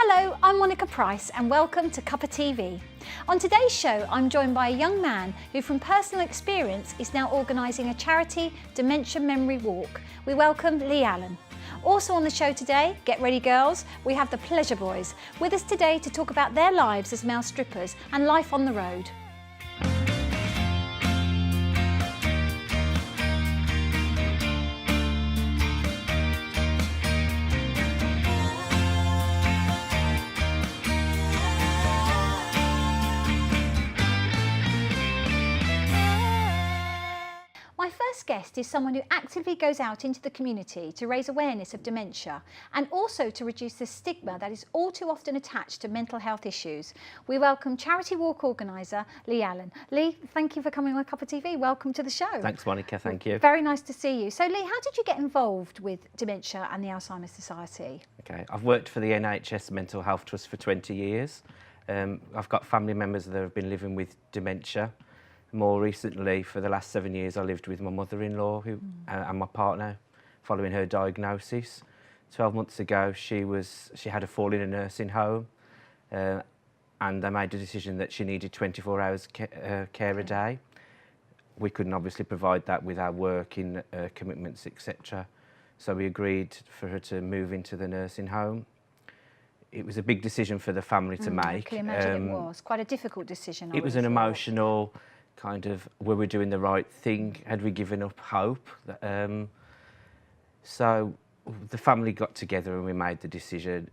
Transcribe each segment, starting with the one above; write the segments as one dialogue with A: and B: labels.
A: Hello, I'm Monica Price and welcome to Cuppa TV. On today's show, I'm joined by a young man who from personal experience is now organising a charity dementia memory walk. We welcome Lee Allen. Also on the show today, get ready girls, we have the Pleasure Boys with us today to talk about their lives as male strippers and life on the road. My first guest is someone who actively goes out into the community to raise awareness of dementia and also to reduce the stigma that is all too often attached to mental health issues. We welcome charity walk organiser Lee Allen. Lee, thank you for coming on Cuppa TV. Welcome to the show.
B: Thanks, Monica. Thank you.
A: Very nice to see you. So, Lee, how did you get involved with dementia and the Alzheimer's Society?
B: Okay, I've worked for the NHS Mental Health Trust for 20 years. I've got family members that have been living with dementia. More recently, for the last 7 years, I lived with my mother-in-law and my partner following her diagnosis. 12 months ago, she had a fall in a nursing home and they made a decision that she needed 24 hours care a day. We couldn't obviously provide that with our working commitments, etc. So we agreed for her to move into the nursing home. It was a big decision for the family to make.
A: I can imagine it was. Quite a difficult decision.
B: It was an emotional kind of, were we doing the right thing? Had we given up hope? So the family got together and we made the decision.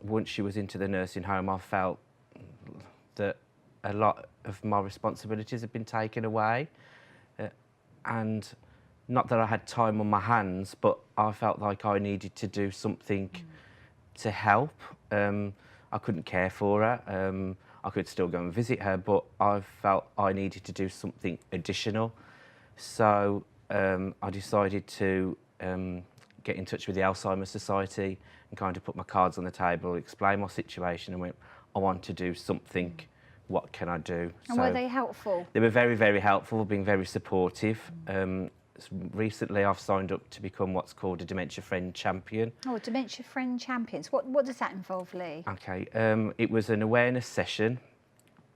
B: Once she was into the nursing home, I felt that a lot of my responsibilities had been taken away. And not that I had time on my hands, but I felt like I needed to do something to help. I couldn't care for her. I could still go and visit her, but I felt I needed to do something additional. So I decided to get in touch with the Alzheimer's Society and kind of put my cards on the table, explain my situation and went, I want to do something, what can I do?
A: And were they helpful?
B: They were very, very helpful, being very supportive. Recently I've signed up to become what's called a Dementia Friend Champion. Oh,
A: Dementia Friend Champions. What does that involve, Lee?
B: Okay, it was an awareness session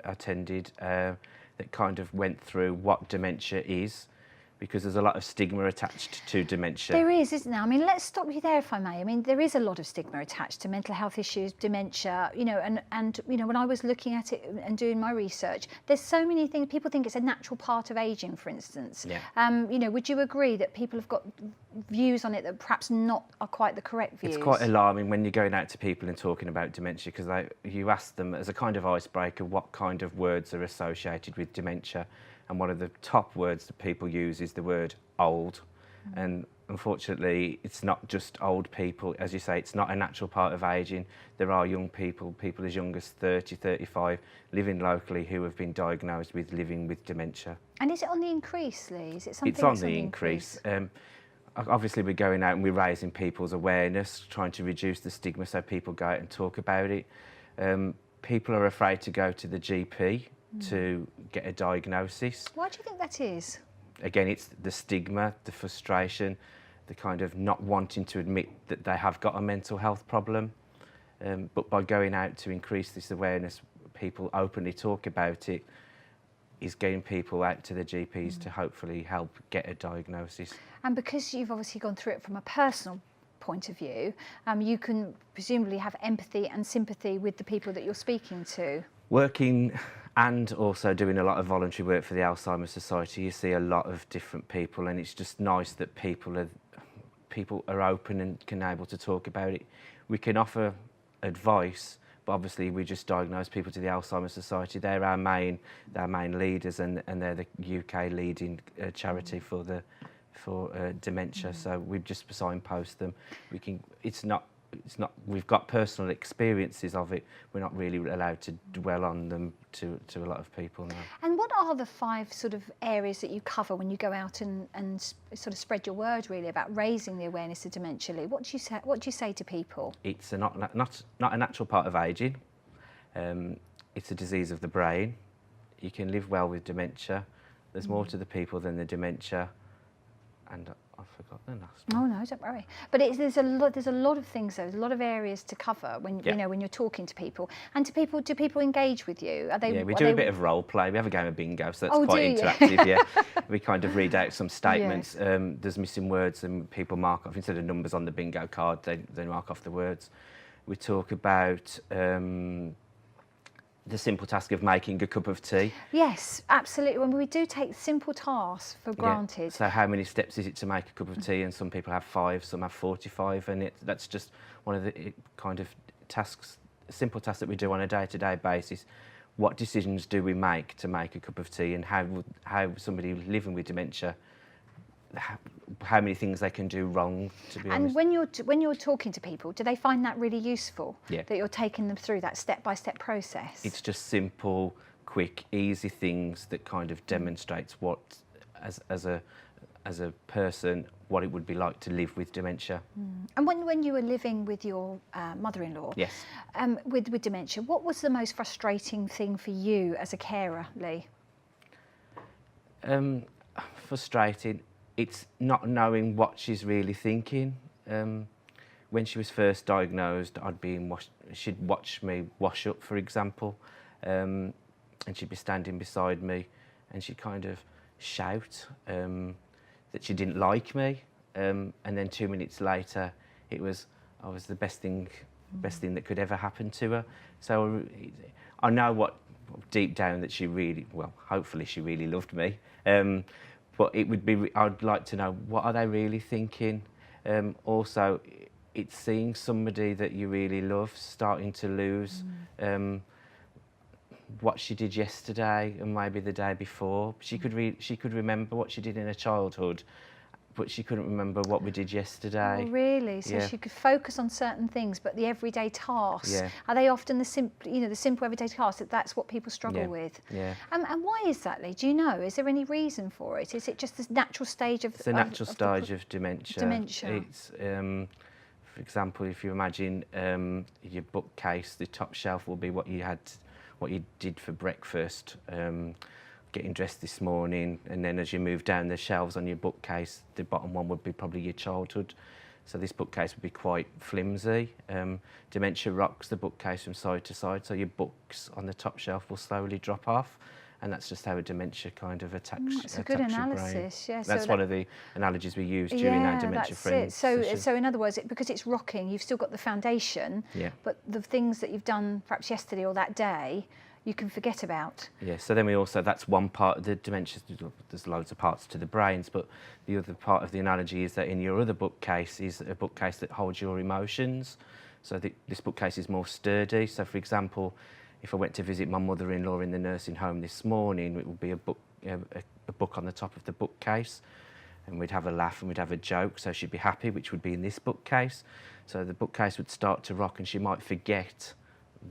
B: I attended that kind of went through what dementia is, because there's a lot of stigma attached to dementia.
A: There is, isn't there? I mean, let's stop you there if I may. I mean, there is a lot of stigma attached to mental health issues, dementia, you know, and you know, when I was looking at it and doing my research, there's so many things. People think it's a natural part of ageing, for instance.
B: Yeah.
A: You know, would you agree that people have got views on it that perhaps not are quite the correct views?
B: It's quite alarming when you're going out to people and talking about dementia, because you ask them as a kind of icebreaker what kind of words are associated with dementia. And one of the top words that people use is the word old. And unfortunately, it's not just old people. As you say, it's not a natural part of ageing. There are young people, people as young as 30, 35, living locally who have been diagnosed with living with dementia.
A: And is it on the increase, Lee? Is it something
B: it's on the increase. Obviously, we're going out and we're raising people's awareness, trying to reduce the stigma so people go out and talk about it. People are afraid to go to the GP to get a diagnosis.
A: Why do you think that is?
B: Again, it's the stigma, the frustration, the kind of not wanting to admit that they have got a mental health problem. But by going out to increase this awareness, people openly talk about it, is getting people out to the GPs to hopefully help get a diagnosis.
A: And because you've obviously gone through it from a personal point of view, you can presumably have empathy and sympathy with the people that you're speaking to.
B: Working and also doing a lot of voluntary work for the Alzheimer's Society, you see a lot of different people, and it's just nice that people are open and can able to talk about it. We can offer advice, but obviously we just diagnose people to the Alzheimer's Society. They're our main leaders, and they're the UK leading charity for dementia. So we just signpost them. We've got personal experiences of it. We're not really allowed to dwell on them to a lot of people now.
A: And what are the 5 sort of areas that you cover when you go out and sort of spread your word really about raising the awareness of dementia, Lee? What do you say to people?
B: It's not a natural part of ageing. It's a disease of the brain. You can live well with dementia. There's more to the people than the dementia. And I've forgotten the last one.
A: Oh no, don't worry. But there's a lot of things though. There's a lot of areas to cover when
B: Yeah.
A: you know when you're talking to people. And do people engage with you? Are they?
B: Yeah, we
A: are
B: do
A: they,
B: a bit of role play. We have a game of bingo, so that's
A: Oh,
B: quite
A: do you?
B: interactive. Yeah, we kind of read out some statements. There's missing words, and people mark off instead of numbers on the bingo card. They mark off the words. We talk about the simple task of making a cup of tea.
A: Yes, absolutely. When we do take simple tasks for granted.
B: Yeah. So how many steps is it to make a cup of tea? And some people have 5, some have 45, and that's just one of the kind of tasks, simple tasks that we do on a day-to-day basis. What decisions do we make to make a cup of tea, and how somebody living with dementia, how many things they can do wrong, to be honest.
A: And when you're talking to people, do they find that really useful?
B: Yeah.
A: That you're taking them through that step-by-step process?
B: It's just simple, quick, easy things that kind of demonstrates what, as a person, what it would be like to live with dementia.
A: And when you were living with your mother-in-law,
B: Yes.
A: with dementia, what was the most frustrating thing for you as a carer, Lee?
B: Frustrating. It's not knowing what she's really thinking. When she was first diagnosed, she'd watch me wash up, for example, and she'd be standing beside me, and she'd kind of shout that she didn't like me, and then 2 minutes later, I was the best thing that could ever happen to her. So I know what deep down that she really, well, hopefully she really loved me. But I'd like to know, what are they really thinking? Also, it's seeing somebody that you really love starting to lose what she did yesterday and maybe the day before. She could remember what she did in her childhood, but she couldn't remember what we did yesterday.
A: Oh, really? So she could focus on certain things, but the everyday tasks, are they often the simple everyday tasks, that's what people struggle with?
B: Yeah.
A: And why is that, Lee? Do you know? Is there any reason for it? Is it just this natural stage of...
B: It's a natural stage of dementia. It's, for example, if you imagine your bookcase, the top shelf will be what you did for breakfast, getting dressed this morning, and then as you move down the shelves on your bookcase, the bottom one would be probably your childhood. So this bookcase would be quite flimsy. Dementia rocks the bookcase from side to side, so your books on the top shelf will slowly drop off, and that's just how a dementia kind of attacks,
A: That's a good analysis, yeah.
B: That's one of the analogies we use during our Dementia Friends session.
A: So in other words, because it's rocking, you've still got the foundation, but the things that you've done perhaps yesterday or that day, you can forget about.
B: Yeah, so then that's one part of the dementia. There's loads of parts to the brains, but the other part of the analogy is that in your other bookcase is a bookcase that holds your emotions. So this bookcase is more sturdy. So for example, if I went to visit my mother-in-law in the nursing home this morning, it would be a book on the top of the bookcase, and we'd have a laugh and we'd have a joke, so she'd be happy, which would be in this bookcase. So the bookcase would start to rock and she might forget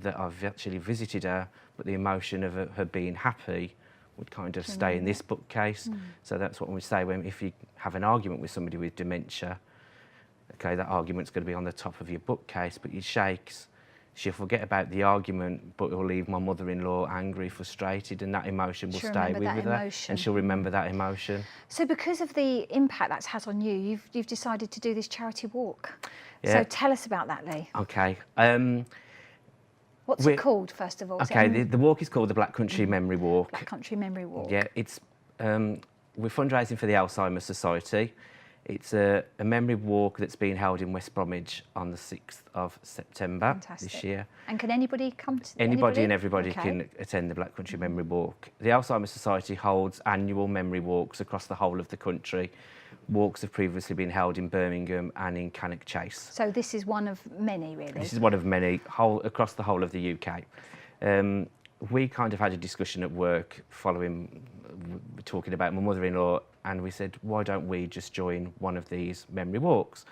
B: that I've actually visited her, but the emotion of her being happy would kind of stay in this bookcase. So that's what we say if you have an argument with somebody with dementia, okay, that argument's going to be on the top of your bookcase, but she'll forget about the argument, but it'll leave my mother-in-law angry, frustrated, and that emotion will stay with her, and she'll remember that emotion.
A: So because of the impact that's had on you, you've decided to do this charity walk.
B: Yeah.
A: So tell us about that, Lee.
B: Okay.
A: What's it called, first of all?
B: Okay, the walk is called the Black Country Memory Walk.
A: Black Country Memory Walk.
B: Yeah, it's we're fundraising for the Alzheimer's Society. It's a memory walk that's being held in West Bromwich on the 6th of September this year.
A: And can anybody come to
B: Anybody and everybody can attend the Black Country Memory Walk. The Alzheimer's Society holds annual memory walks across the whole of the country. Walks have previously been held in Birmingham and in Cannock Chase.
A: So this is one of many, really?
B: This is one of many across the whole of the UK. We kind of had a discussion at work following talking about my mother-in-law, and we said, why don't we just join one of these memory walks?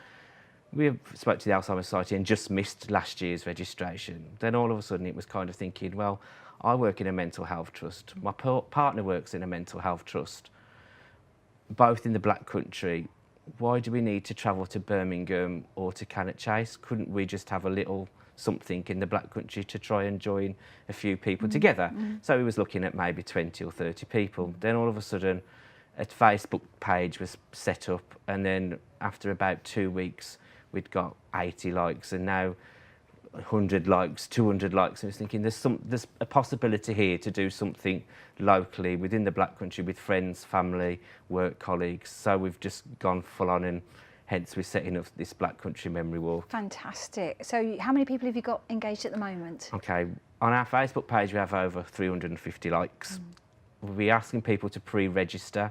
B: We spoke to the Alzheimer's Society and just missed last year's registration. Then all of a sudden it was kind of thinking, well, I work in a mental health trust. My partner works in a mental health trust, both in the Black Country. Why do we need to travel to Birmingham or to Cannock Chase? Couldn't we just have a little something in the Black Country to try and join a few people together? So we was looking at maybe 20 or 30 people. Then all of a sudden, a Facebook page was set up, and then after about 2 weeks, we'd got 80 likes, and now 100 likes, 200 likes. And I was thinking, there's a possibility here to do something locally within the Black Country with friends, family, work colleagues. So we've just gone full on, and hence we're setting up this Black Country Memory Walk.
A: Fantastic. So how many people have you got engaged at the moment?
B: Okay, on our Facebook page we have over 350 likes. We'll be asking people to pre-register.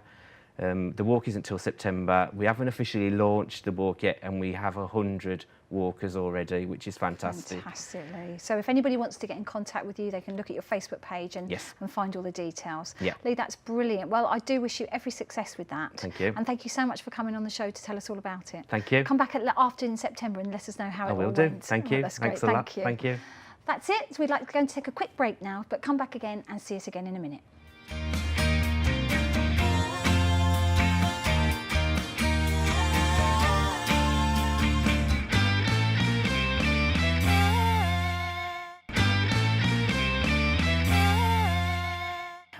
B: The walk isn't until September. We haven't officially launched the walk yet, and we have 100 walkers already, which is fantastic.
A: Fantastically. So if anybody wants to get in contact with you, they can look at your Facebook page and find all the details.
B: Yeah.
A: Lee, that's brilliant. Well, I do wish you every success with that.
B: Thank you.
A: And thank you so much for coming on the show to tell us all about it.
B: Thank you.
A: Come back after in September and let us know how it all went.
B: I will do. Thank you.
A: That's great.
B: Thanks a lot.
A: Thank you.
B: Thank you.
A: That's it. So we'd like to go and take a quick break now, but come back again and see us again in a minute.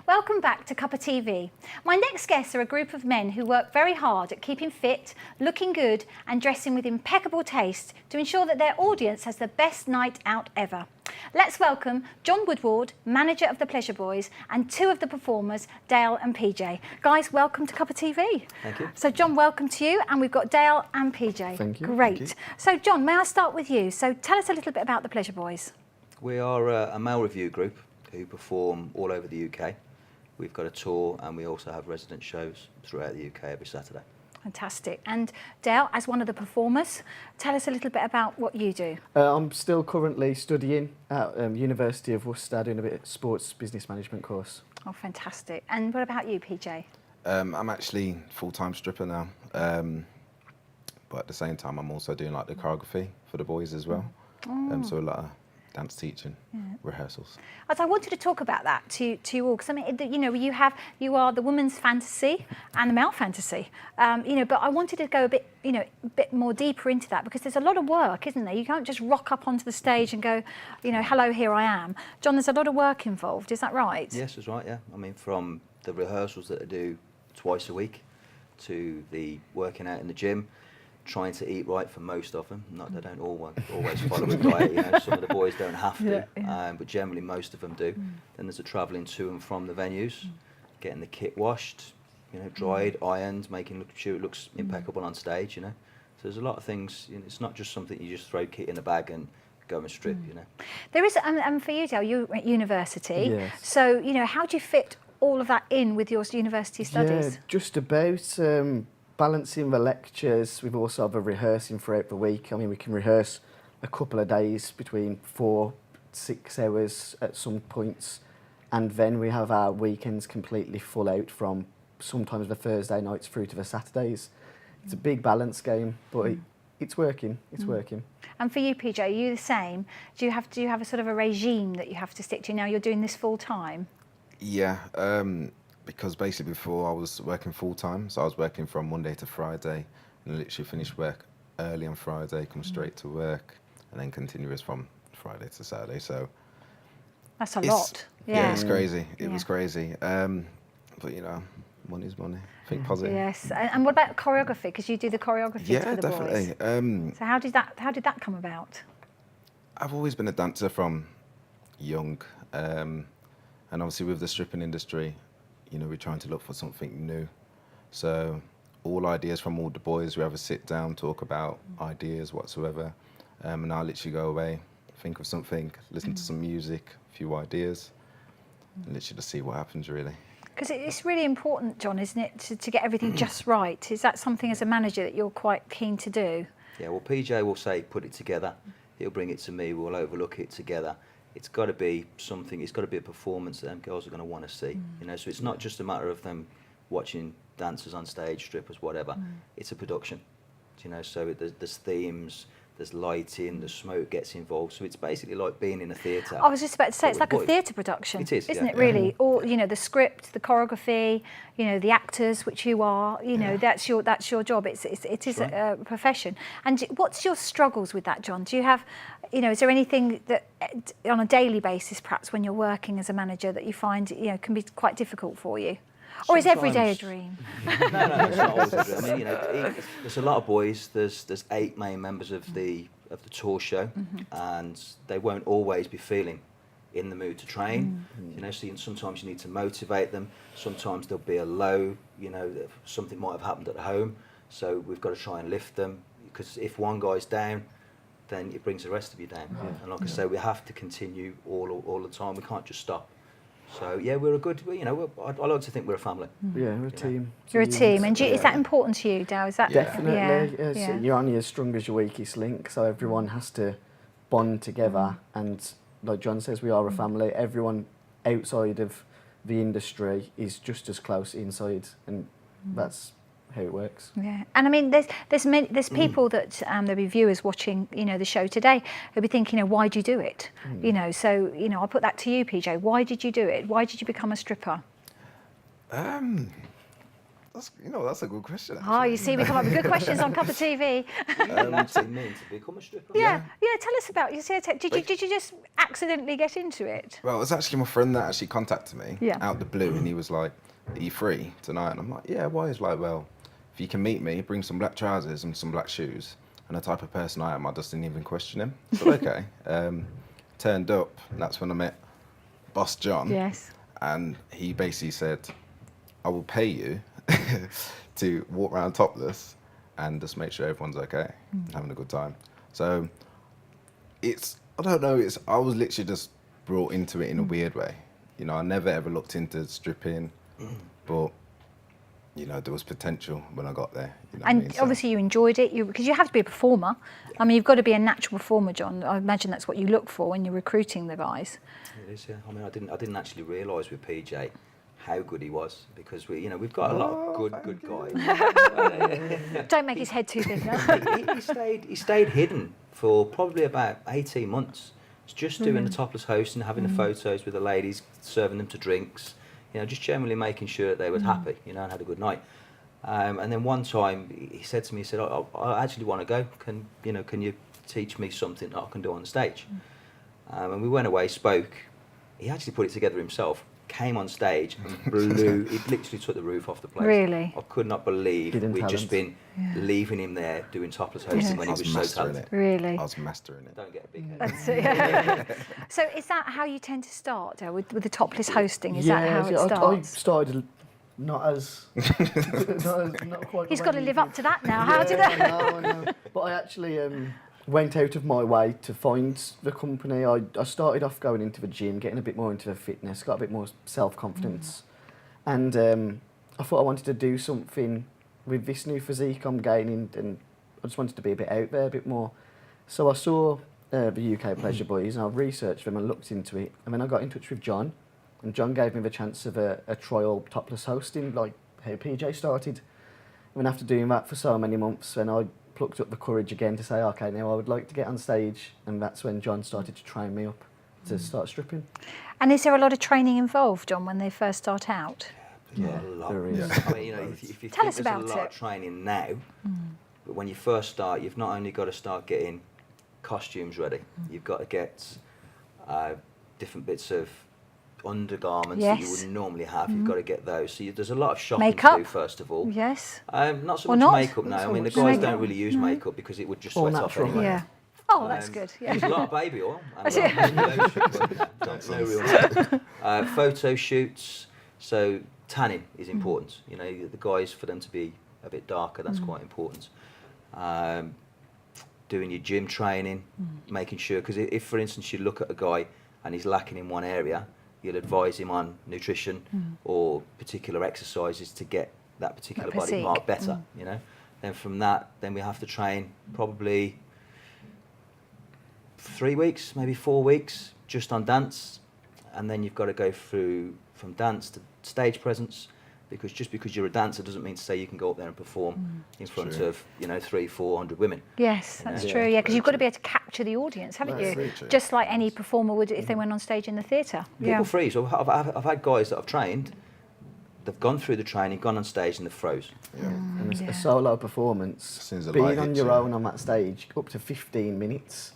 A: Welcome back to Cuppa TV. My next guests are a group of men who work very hard at keeping fit, looking good and dressing with impeccable taste to ensure that their audience has the best night out ever. Let's welcome John Woodward, manager of the Pleasure Boys, and two of the performers, Dale and PJ. Guys, welcome to Cuppa TV.
C: Thank you.
A: So John, welcome to you, and we've got Dale and PJ.
C: Thank you.
A: Great.
C: Thank you.
A: So John, may I start with you? So tell us a little bit about the Pleasure Boys.
C: We are a male review group who perform all over the UK. We've got a tour, and we also have resident shows throughout the UK every Saturday.
A: Fantastic. And Dale, as one of the performers, tell us a little bit about what you do.
D: I'm still currently studying at University of Worcester, doing a bit of sports business management course.
A: Oh, fantastic. And what about you, PJ?
E: I'm actually full-time stripper now, but at the same time I'm also doing like the choreography for the boys as well. So a lot of dance teaching, rehearsals.
A: As I wanted to talk about that to you all, because I mean, you know, you are the woman's fantasy and the male fantasy, you know. But I wanted to go a bit more deeper into that, because there's a lot of work, isn't there? You can't just rock up onto the stage and go, you know, hello, here I am. John, there's a lot of work involved. Is that right?
C: Yes, that's right. Yeah, I mean, from the rehearsals that I do twice a week to the working out in the gym, trying to eat right for most of them. Not they don't always follow a diet. You know, some of the boys don't have to, but generally most of them do. Then there's a travelling to and from the venues, getting the kit washed, you know, dried, ironed, making sure it looks impeccable on stage. You know, so there's a lot of things. You know, it's not just something you just throw kit in a bag and go and strip. You know,
A: there is, and for you, Dale, you're at university.
D: Yes.
A: So you know, how do you fit all of that in with your university studies?
D: Yeah, just about. Balancing the lectures, we've also have a rehearsing throughout the week. I mean, we can rehearse a couple of days between 4-6 hours at some points, and then we have our weekends completely full out from sometimes the Thursday nights through to the Saturdays. It's a big balance game, but it's working. It's working.
A: And for you, PJ, are you the same? Do you have a sort of a regime that you have to stick to? Now you're doing this full time.
E: Yeah, because basically before I was working full-time, so I was working from Monday to Friday, and literally finish work early on Friday, come straight to work, and then continuous from Friday to Saturday. So
A: that's a lot.
E: Yeah, it's crazy. It was crazy. But you know, money's money. Think positive.
A: Yes. And what about choreography? Because you do the choreography for the
E: definitely.
A: boys. So how did that come about?
E: I've always been a dancer from young, and obviously with the stripping industry, you know, we're trying to look for something new. So all ideas from all the boys, we have a sit down, talk about ideas whatsoever. And I'll literally go away, think of something, listen to some music, a few ideas, and literally just see what happens really.
A: Because it's really important, John, isn't it, to get everything just right? Is that something as a manager that you're quite keen to do?
C: Yeah, well, PJ will say, put it together. He'll bring it to me, we'll overlook it together. It's got to be something, it's got to be a performance that them girls are going to want to see. You know, so it's not just a matter of them watching dancers on stage, strippers, whatever. It's a production, you know, so there's themes, there's lighting, the smoke gets involved. So it's basically like being in a theatre.
A: I was just about to say, it's like a theatre production.
C: It is,
A: isn't it really? Or, you know, the script, the choreography, you know, the actors, which you are, you know, that's your job. It is a profession. And what's your struggles with that, John? Do you have, you know, is there anything that on a daily basis, perhaps when you're working as a manager, that you find, you know, can be quite difficult for you? Or is every day a
C: Sometimes-
A: dream?
C: No, it's not always a dream. I mean, there's a lot of boys. There's 8 main members of the tour show, and they won't always be feeling in the mood to train. You know, so sometimes you need to motivate them. Sometimes there'll be a low. You know, something might have happened at home, so we've got to try and lift them, because if one guy's down, then it brings the rest of you down. And like I say, we have to continue all the time. We can't just stop. So yeah, we're a good. You know, I like to think we're a family.
D: Yeah, we're a team.
A: You're a team, and is
D: Yeah.
A: that important to you, Dale? Is that
D: Definitely.
A: Yeah.
D: Yes,
A: yeah.
D: you're only as strong as your weakest link, so everyone has to bond together. And like John says, we are a family. Everyone outside of the industry is just as close inside, and that's how it works.
A: Yeah, and I mean, there's people that there'll be viewers watching, you know, the show today who'll be thinking, you know, why do you do it? You know, so you know, I'll put that to you, PJ. Why did you do it? Why did you become a stripper?
E: That's a good question.
A: Oh, you see, we come up with good questions on Cuppa TV.
C: You mean to become a stripper?
A: Yeah. Tell us about. Did you just accidentally get into it?
E: Well, it was actually my friend that actually contacted me
A: Yeah.
E: out the blue, and he was like, "Are you free tonight?" And I'm like, "Yeah, why?" He's like, "Well, if you can meet me, bring some black trousers and some black shoes." And the type of person I am, I just didn't even question him. So okay, turned up, and that's when I met Boss John.
A: Yes.
E: And he basically said, "I will pay you to walk around topless and just make sure everyone's okay, having a good time." So I don't know, I was literally just brought into it in a weird way. You know, I never ever looked into stripping, but you know, there was potential when I got there. You know what I
A: And
E: mean? So-
A: obviously you enjoyed it, because you have to be a performer. I mean, you've got to be a natural performer, John. I imagine that's what you look for when you're recruiting the guys.
C: It is, yeah. I mean, I didn't actually realise with PJ how good he was, because we've got a lot of good guys.
A: Don't make his head too big now.
C: he stayed hidden for probably about 18 months. It's just doing the topless hosting, having the photos with the ladies, serving them to drinks, you know, just generally making sure that they were happy, you know, and had a good night. And then one time he said to me, he said, I actually want to go. Can you teach me something that I can do on the stage? And we went away, spoke. He actually put it together himself, came on stage and blew, he literally took the roof off the place.
A: Really?
C: I could not believe
D: Hidden
C: we'd just
D: talent.
C: been leaving him there doing topless hosting when
E: I
C: he
E: was
C: was so
E: mastering
C: talented.
E: it.
A: Really?
E: I was mastering it.
C: Don't get a big head.
A: That's it, yeah. So is that how you tend to start, Dale, with the topless hosting? Is that how it
D: I
A: starts?
D: started not as not quite.
A: He's
D: the
A: got
D: way
A: to
D: you
A: live
D: did.
A: up to that now. How did that?
D: I know. But I actually went out of my way to find the company. I started off going into the gym, getting a bit more into the fitness, got a bit more self-confidence. And I thought I wanted to do something with this new physique I'm gaining, and I just wanted to be a bit out there, a bit more. So I saw the UK Pleasure Boys, and I researched them and looked into it. And then I got in touch with John, and John gave me the chance of a trial topless hosting, like how PJ started. And then after doing that for so many months, then I plucked up the courage again to say, okay, now I would like to get on stage. And that's when John started to train me up to start stripping.
A: And is there a lot of training involved, John, when they first start out?
C: Yeah, a lot.
D: there is.
C: I mean, you know, if you
A: Tell
C: think
A: us
C: there's
A: about
C: a lot
A: it.
C: of training now, but when you first start, you've not only got to start getting costumes ready, you've got to get different bits of undergarments that you
A: Yes.
C: wouldn't normally have. You've got to get those. So there's a lot of shopping
A: Makeup?
C: to do first of all.
A: Yes.
C: Not so
A: Or
C: much
A: not?
C: makeup
D: Not
C: now.
D: so
C: I mean, the
D: much.
C: guys
A: Makeup?
C: don't really use makeup because it would just
D: All
C: sweat off
D: natural.
C: anyway.
A: Yeah. Oh, that's good. Yeah.
C: There's a lot of baby oil. And
A: That's
C: a lot of lotion, but no real makeup. Photo shoots. So tanning is important. You know, the guys, for them to be a bit darker, that's quite important. Doing your gym training, making sure, because if, for instance, you look at a guy and he's lacking in one area, you'll advise him on nutrition or particular exercises to get that particular
A: That
C: body
A: physique.
C: part better, you know. Then from that, then we have to train probably 3 weeks, maybe 4 weeks, just on dance. And then you've got to go through from dance to stage presence, because just because you're a dancer doesn't mean to say you can go up there and perform in front
E: True.
C: of, 300-400 women.
A: Yes, that's
C: Yeah.
A: true. Yeah, because
E: Very
A: you've got to
E: true.
A: be able to capture the audience, haven't
E: That's
A: you?
E: very true.
A: Just like any performer would if they went on stage in the theatre.
C: People freeze. I've had guys that I've trained, they've gone through the training, gone on stage, and they've froze.
E: Yeah.
D: And
A: Yeah.
D: a solo performance,
E: Seems a
D: being
E: light
D: on
E: hit,
D: your
E: yeah.
D: own on that stage, up to 15 minutes.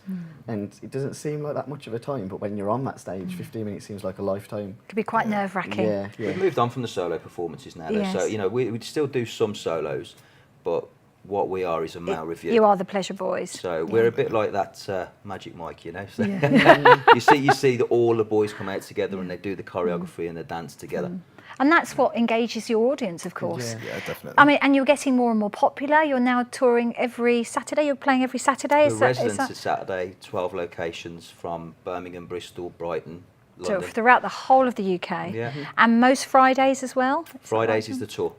D: And it doesn't seem like that much of a time, but when you're on that stage, 15 minutes seems like a lifetime.
A: Could be quite nerve-wracking.
D: Yeah, yeah.
C: We've moved on from the solo performances now, though. So,
A: Yes.
C: you know, we still do some solos, but what we are is a male review.
A: You are the pleasure boys.
C: So we're a bit like that Magic Mike, you know. So
A: Yeah.
C: you see that all the boys come out together and they do the choreography and the dance together.
A: And that's what engages your audience, of course.
D: Yeah.
E: Yeah, definitely.
A: I mean, and you're getting more and more popular. You're now touring every Saturday. You're playing every Saturday.
C: The
A: Is that-
C: residence is Saturday, 12 locations from Birmingham, Bristol, Brighton,
A: so
C: London.
A: throughout the whole of the UK?
C: Yeah.
A: And most Fridays as well? Is that
C: Fridays
A: right?
C: is the tour.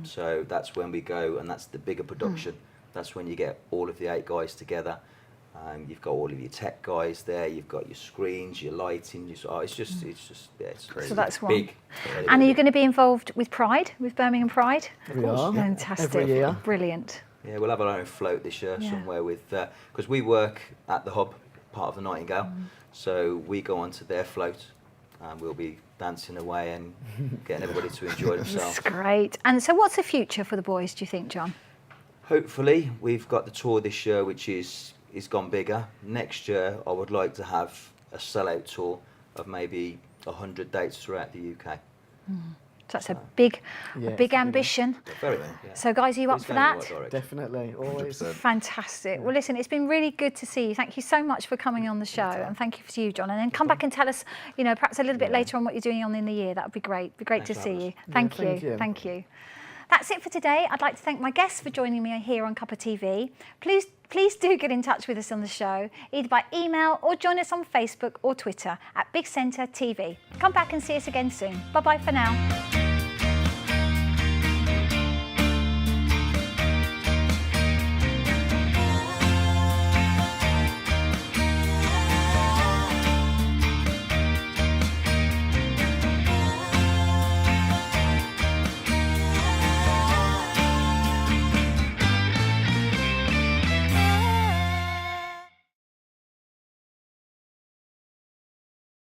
C: So that's when we go, and that's the bigger production. That's when you get all of the 8 guys together. You've got all of your tech guys there. You've got your screens, your lighting. It's just, yeah, it's crazy.
A: So that's one.
C: Big.
A: And are you going to be involved with Pride, with Birmingham Pride?
D: We are.
A: Fantastic.
D: Every year.
A: Brilliant.
C: Yeah, we'll have our own float this year
A: Yeah.
C: somewhere with, because we work at the hub, part of the Nightingale. So we go onto their float and we'll be dancing away and getting everybody to enjoy
A: That's
C: themselves.
A: great. And so what's the future for the boys, do you think, John?
C: Hopefully, we've got the tour this year, which is gone bigger. Next year, I would like to have a sellout tour of maybe 100 dates throughout the UK.
A: So that's a big
D: Yeah,
A: ambition.
C: Very yeah.
A: So guys, are you up
C: It's
A: for
C: going in the
A: that?
C: right direction.
D: Definitely, always.
E: 100%.
A: Fantastic. Well, listen, it's been really good to see you. Thank you so much for coming on the show, and thank you to you, John. And then come back and tell us, you know, perhaps a little bit later on what you're doing on in the year. That would be great. It'd be great
C: Thanks
A: to
C: for
A: see
C: having
A: you.
C: us.
A: Thank you.
D: thank you.
A: Thank you. That's it for today. I'd like to thank my guests for joining me here on Cuppa TV. Please do get in touch with us on the show, either by email or join us on Facebook or Twitter at Big Centre TV. Come back and see us again soon. Bye-bye for now.